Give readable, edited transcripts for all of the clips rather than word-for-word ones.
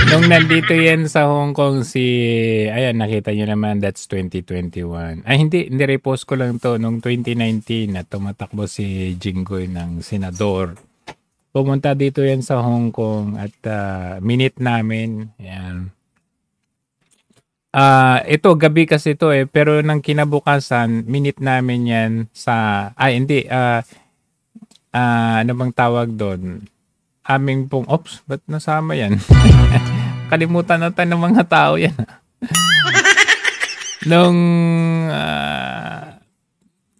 Nung nandito yan sa Hong Kong ayan nakita niyo naman that's 2021. Ay hindi repost ko lang 'to nung 2019 na tumatakbo si Jinggoy ng senador. Pumunta dito yan sa Hong Kong at minute namin. Ayan. Ito gabi kasi ito pero nang kinabukasan minute namin yan sa hindi ano bang tawag doon? Aming pong ba't nasama yan? Kalimutan natin ng mga tao yan. Nung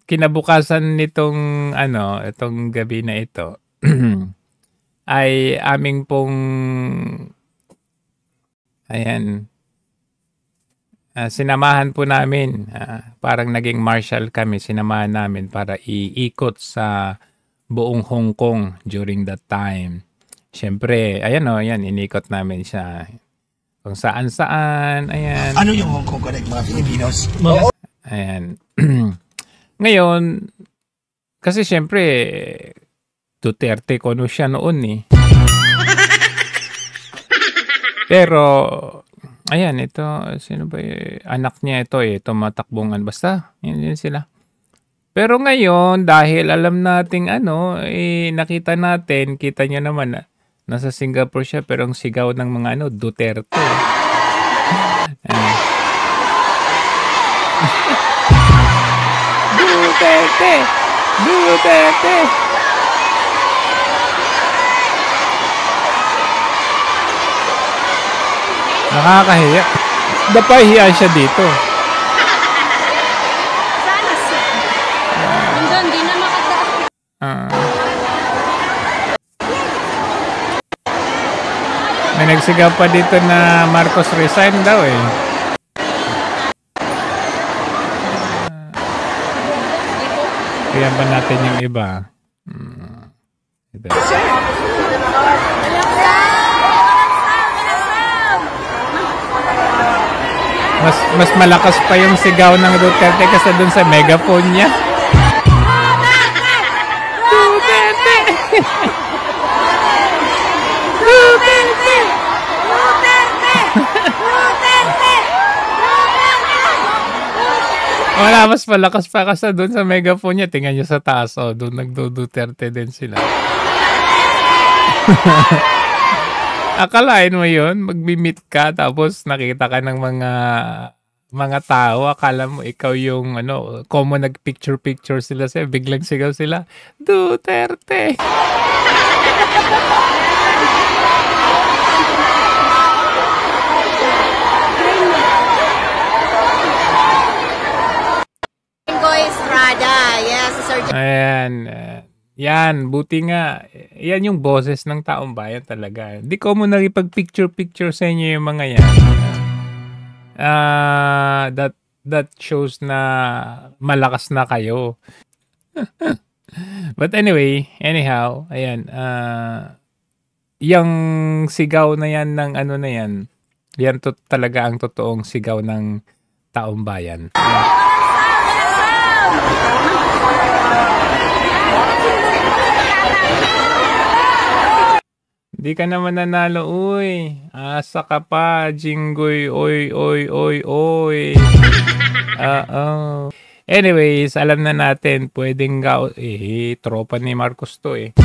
kinabukasan nitong itong gabi na ito ay aming pong ayan sinamahan po namin parang naging marshal kami, sinamahan namin para iikot sa buong Hong Kong during that time. Siyempre, ayan inikot namin siya kung saan-saan, ayan. Ano yung Hong Kong Connect, mga Filipinos? Ayan. Ngayon, kasi siyempre, Duterte ko siya noon eh. Pero, ayan, ito, sino ba anak niya ito tumatakbongan, basta, yun sila. Pero ngayon, dahil alam nating nakita natin, kita niyo naman nasa Singapore siya pero ang sigaw ng mga Duterte. Duterte! Duterte! Nakakahiya. Napahiya siya dito. May nagsigaw pa dito na Marcos resign daw eh. Kaya ba natin yung iba? Ito. Mas malakas pa yung sigaw ng Duterte kasi dun sa megaphone niya. Duterte! Duterte! Wala, mas malakas pa kasi doon sa megaphone niya. Tingnan niyo sa taas. Doon nagdo-Duterte din sila. Akalain mo yun? Magbi-meet ka tapos nakita ka ng mga tao. Akala mo ikaw yung common nag-picture-picture sila sa'yo. Biglang sigaw sila, Duterte! Ayan. Yan, buti nga. Yan yung boses ng taong bayan talaga. Hindi ko mo nakipag-picture-picture sa inyo yung mga yan. That shows na malakas na kayo. But anyway, anyhow, ayan. Yung sigaw na yan ng na yan, yan talaga ang totoong sigaw ng taong bayan. Di ka naman nanalo, uy. Asa ka pa, Jinggoy, oy. Anyways, alam na natin, pwedeng tropa ni Marcos to eh.